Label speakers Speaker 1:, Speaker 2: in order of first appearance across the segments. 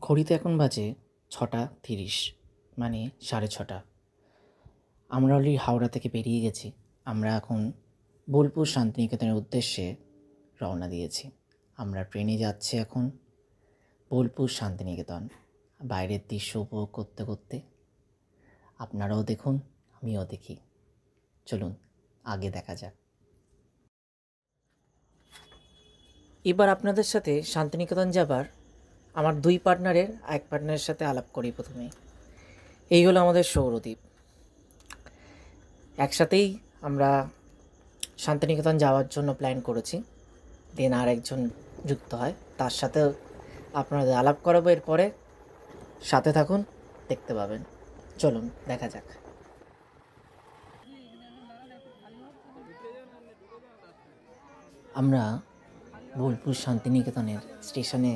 Speaker 1: ঘড়িতে এখন বাজে ৬:৩০, মানে ৬:৩০। আমরা অলরেডি হাওড়া থেকে বেরিয়ে গেছি। আমরা এখন বোলপুর শান্তিনিকেতনের উদ্দেশ্যে রওনা দিয়েছি। আমরা ট্রেনে যাচ্ছি এখন বোলপুর শান্তিনিকেতন। বাইরের দৃশ্য উপভোগ করতে করতে আপনারাও দেখুন, আমিও দেখি। চলুন আগে দেখা যাক। এবার আপনাদের সাথে শান্তিনিকেতন যাবার আমার দুই পার্টনারের এক পার্টনারের সাথে আলাপ করি প্রথমে। এই হলো আমাদের সৌরদীপ। একসাথেই আমরা শান্তিনিকেতন যাওয়ার জন্য প্ল্যান করেছি। দেন আর একজন যুক্ত হয়, তার সাথেও আপনাদের আলাপ করাবো। এরপরে সাথে থাকুন, দেখতে পাবেন। চলুন দেখা যাক। আমরা বোলপুর শান্তিনিকেতনের স্টেশনে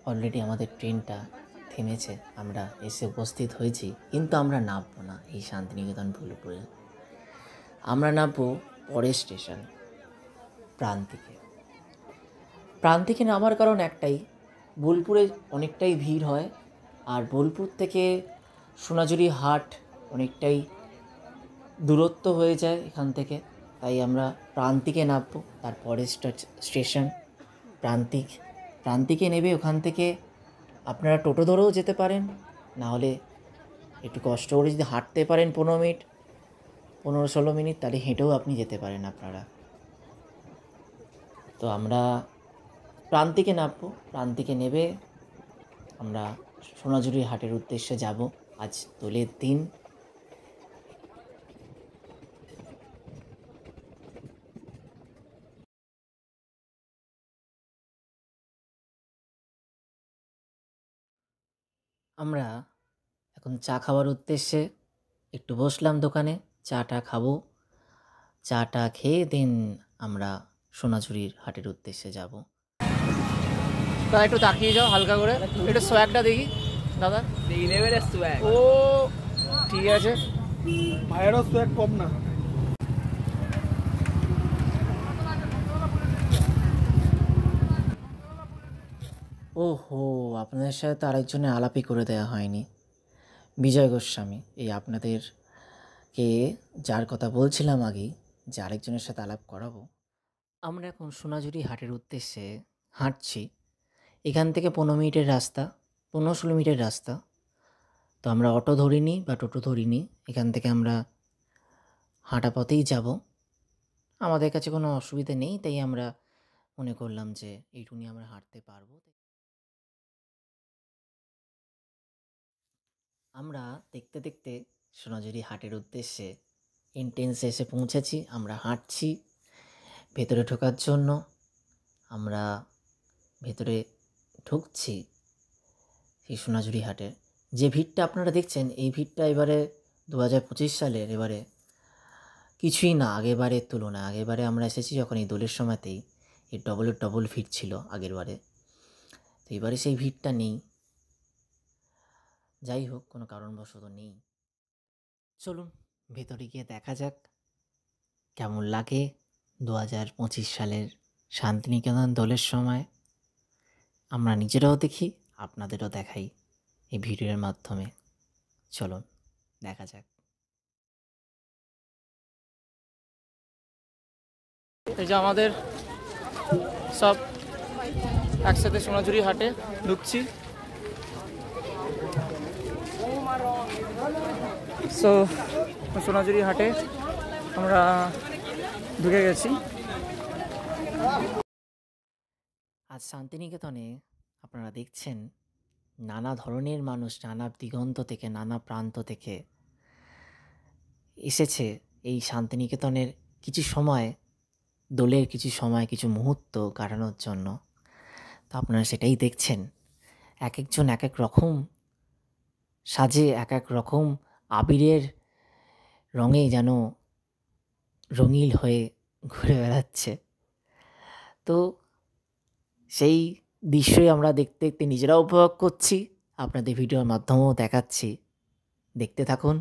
Speaker 1: অলরেডি আমাদের ট্রেনটা থেমেছে। আমরা এসে উপস্থিত হয়েছি, কিন্তু আমরা নামবো না এই শান্তিনিকেতন বোলপুরে। আমরা নামবো পরের স্টেশন প্রান্তিকে। প্রান্তিকে নামার কারণ একটাই, বোলপুরে অনেকটাই ভিড় হয়, আর বোলপুর থেকে সোনাঝুরি হাট অনেকটাই দূরত্ব হয়ে যায় এখান থেকে। তাই আমরা প্রান্তিকে নামবো। তারপরে স্টেশন প্রান্তিক। প্রান্তিকে নেবে ওখান থেকে আপনারা টোটো ধরেও যেতে পারেন, নাহলে একটু কষ্ট করে যদি হাঁটতে পারেন 15-16 মিনিট, তাহলে হেঁটেও আপনি যেতে পারেন আপনারা। তো আমরা প্রান্তিকে নামবো। প্রান্তিকে নেবে আমরা সোনাঝুরি হাটের উদ্দেশ্যে যাব। আজ দোলের দিন। আমরা এখন চা খাওয়ার উদ্দেশ্যে একটু বসলাম দোকানে, চাটা খাবো। চাটা খেয়ে দেন আমরা সোনাঝুরির হাটের উদ্দেশ্যে যাব। দাদা একটু তাকিয়ে যাও হালকা করে, একটু সোয়াগটা দেখি দাদা। ও ঠিক আছে,
Speaker 2: ভাইয়েরও সোয়াগ কম না।
Speaker 1: ওহো, আপনাদের সাথে তো আরেকজনের আলাপই করে দেওয়া হয়নি, বিজয় গোস্বামী। এই আপনাদেরকে যার কথা বলছিলাম আগেই, যে আরেকজনের সাথে আলাপ করাবো। আমরা এখন সোনাঝুরি হাটের উদ্দেশ্যে হাঁটছি। এখান থেকে 15 মিনিটের রাস্তা, 15-16 মিনিটের রাস্তা। তো আমরা অটো ধরিনি বা টোটো ধরিনি, এখান থেকে আমরা হাঁটা পথেই যাব। আমাদের কাছে কোনো অসুবিধা নেই, তাই আমরা মনে করলাম যে এইটুকুনি আমরা হাঁটতে পারবো। আমরা দেখতে দেখতে সোনাঝুরি হাটের উদ্দেশ্যে এন্ট্রেন্সে এসে পৌঁছেছি। আমরা হাঁটছি ভেতরে ঢোকার জন্য। আমরা ভেতরে ঢুকছি এই সোনাঝুরি হাটের। যে ভিড়টা আপনারা দেখছেন, এই ভিড়টা এবারে 2025 সালের এবারে কিছুই না আগেরবারের তুলনায়। আগেরবারে আমরা এসেছি যখন এই দোলের সময়তেই, এর ডবল ভিড় ছিল আগেরবারে। তো এবারে সেই ভিড়টা নেই। যাই হোক, কোনো কারণবশত নেই। চলুন ভেতরে গিয়ে দেখা যাক কেমন লাগে 2025 সালের শান্তিনিকেতন দোলের সময়। আমরা নিজেরাও দেখি, আপনাদেরও দেখাই এই ভিডিওর মাধ্যমে। চলুন দেখা যাক। এই যে আমাদের সব একসাথে সোনাঝুরি হাটে ঢুকছি। সো সোনাঝুরি হাটে আমরা ঢুকে গেছি। আজ শান্তিনিকেতনে আপনারা দেখছেন নানা ধরনের মানুষ, নানা দিগন্ত থেকে, নানা প্রান্ত থেকে এসেছে এই শান্তিনিকেতনের কিছু সময়, দোলের কিছু সময়, কিছু মুহূর্ত কাটানোর জন্য। তো আপনারা সেটাই দেখছেন। এক একজন এক এক রকম সাজে, এক এক রকম আবিরের রঙে যেন রঙিল হয়ে ঘুরে বেড়াচ্ছে। তো সেই দৃশ্যই আমরা দেখতে দেখতে নিজেরাও উপভোগ করছি, আপনাদের ভিডিওর মাধ্যমেও দেখাচ্ছি। দেখতে থাকুন,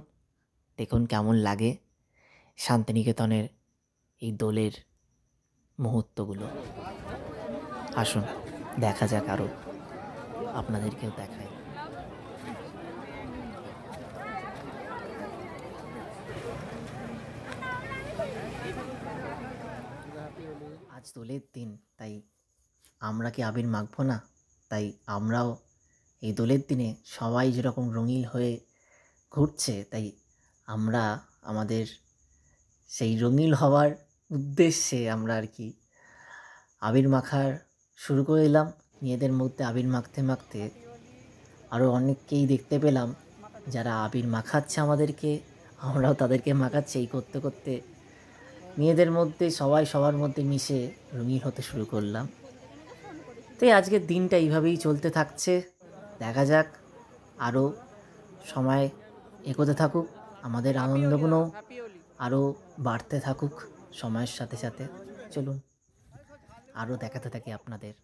Speaker 1: দেখুন কেমন লাগে শান্তিনিকেতনের এই দোলের মুহূর্তগুলো। আসুন দেখা যাক আরও। আপনাদেরকেও দেখাই। আজ দোলের দিন, তাই আমরা কি আবির মাখবো না? তাই আমরাও এই দোলের দিনে সবাই যেরকম রঙিন হয়ে ঘুরছে, তাই আমরা আমাদের সেই রঙিন হওয়ার উদ্দেশ্যে আমরা আর কি আবির মাখার শুরু করে দিলাম। মেয়েদের মধ্যে আবির মাখতে মাখতে আরও অনেককেই দেখতে পেলাম যারা আবির মাখাচ্ছে আমাদেরকে, আমরাও তাদেরকে মাখাচ্ছি। এই করতে করতে মেয়েদের মধ্যে সবাই সবার মধ্যে মিশে রঙিন হতে শুরু করলাম। তো আজকের দিনটা এইভাবেই চলতে থাকছে। দেখা যাক, আরও সময় এগোতে থাকুক, আমাদের আনন্দগুলো আরও বাড়তে থাকুক সময়ের সাথে সাথে। চলুন আরও দেখাতে থাকি আপনাদের।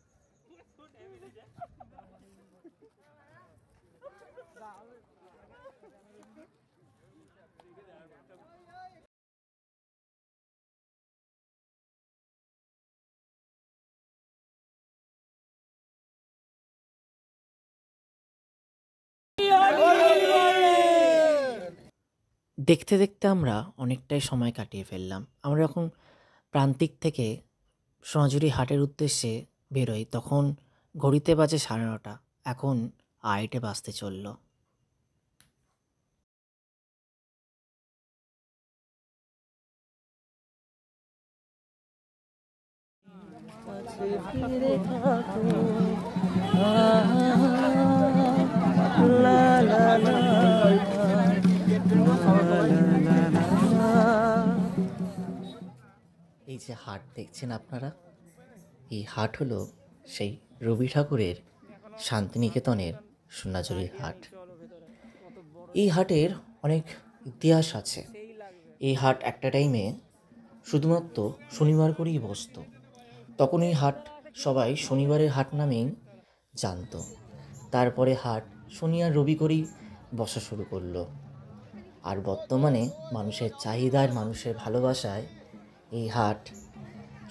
Speaker 1: দেখতে দেখতে আমরা অনেকটাই সময় কাটিয়ে ফেললাম। আমরা যখন প্রান্তিক থেকে সোনাঝুরি হাটের উদ্দেশ্যে বেরোই তখন ঘড়িতে বাজে 9:30, এখন 2:30 বাজতে চলল। এই যে হাট দেখছেন আপনারা, এই হাট হলো সেই রবি ঠাকুরের শান্তিনিকেতনের সোনাঝুরির হাট। এই হাটের অনেক ইতিহাস আছে। এই হাট একটা টাইমে শুধুমাত্র শনিবার করেই বসতো। তখন এই হাট সবাই শনিবারের হাট নামেই জানতো। তারপরে হাট শনি আর রবি করেই বসা শুরু করলো। আর বর্তমানে মানুষের চাহিদার, মানুষের ভালোবাসায় এই হাট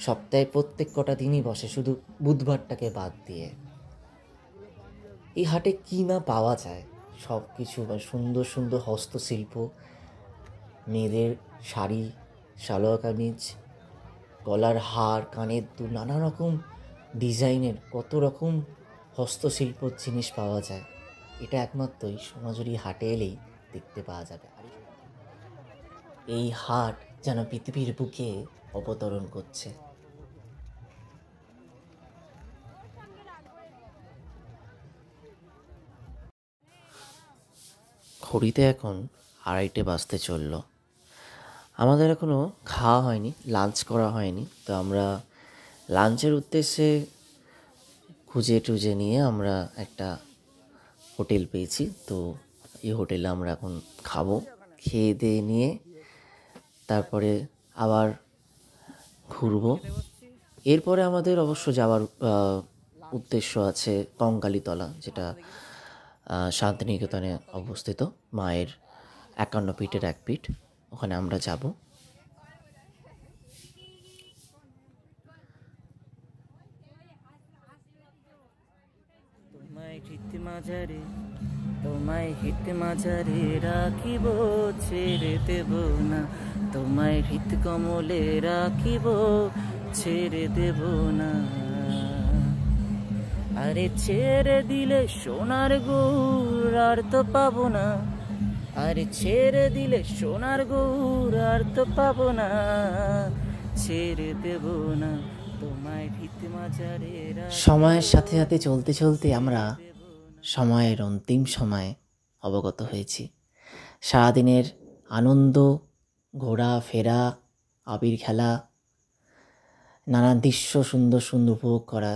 Speaker 1: সপ্তাহে প্রত্যেক কটা দিনই বসে, শুধু বুধবারটাকে বাদ দিয়ে। এই হাটে কী না পাওয়া যায়, সব কিছু, সুন্দর সুন্দর হস্তশিল্প, মেয়েদের শাড়ি, সালোয়ার কামিজ, গলার হার, কানের দুল, নানা রকম ডিজাইনের কত রকম হস্তশিল্পর জিনিস পাওয়া যায়। এটা একমাত্র এই সোনাঝুরি হাটে এলেই দেখতে পাওয়া যাবে। এই হাট যেন পৃথিবীর বুকে অবতরণ করছে। ঘড়িতে এখন 2:30 বাজতে চলল। আমাদের এখনও খাওয়া হয়নি, লাঞ্চ করা হয়নি। তো আমরা লাঞ্চের উদ্দেশ্যে খুঁজে টুজে নিয়ে আমরা একটা হোটেল পেয়েছি। তো এই হোটেলে আমরা এখন খাবো। খেয়ে দিয়ে নিয়ে তারপরে আবার ঘুরবো। এরপরে আমাদের অবশ্য যাওয়ার উদ্দেশ্য আছে কঙ্কালীতলা, যেটা শান্তিনিকেতনে অবস্থিত, মায়ের 51 পীঠের এক পীঠ। ওখানে আমরা যাব।
Speaker 3: তোমায় হিত মাঝারে রাখিব, ছেড়ে দেব না। তোমায় হিত কমলে রাখিব, ছেড়ে দেব না। আরে ছেড়ে দিলে সোনার গৌর আর তো পাবো না। আরে ছেড়ে দিলে সোনার গৌর আর তো পাবো না। ছেড়ে দেব না তোমায় হিত মাঝারে।
Speaker 1: সময়ের সাথে সাথে চলতে চলতে আমরা সময়ের অন্তিম সময়ে অবগত হয়েছি। সারাদিনের আনন্দ, ঘোরা ফেরা, আবির খেলা, নানান দৃশ্য সুন্দর সুন্দর উপভোগ করা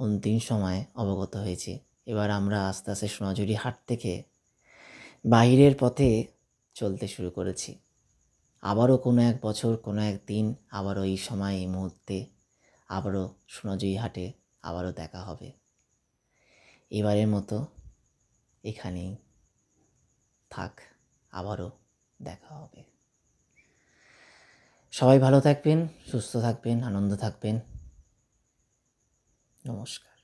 Speaker 1: অন্তিম সময়ে অবগত হয়েছি। এবার আমরা আস্তে আস্তে সোনাঝুরি হাট থেকে বাইরের পথে চলতে শুরু করেছি। আবারও কোনো এক বছর, কোনো এক দিন, আবারও এই সময়, এই মুহূর্তে আবারও সোনাঝুরি হাটে আবারও দেখা হবে। এবারের মতো এখানেই থাক, আবারও দেখা হবে। সবাই ভালো থাকবেন, সুস্থ থাকবেন, আনন্দ থাকবেন। নমস্কার।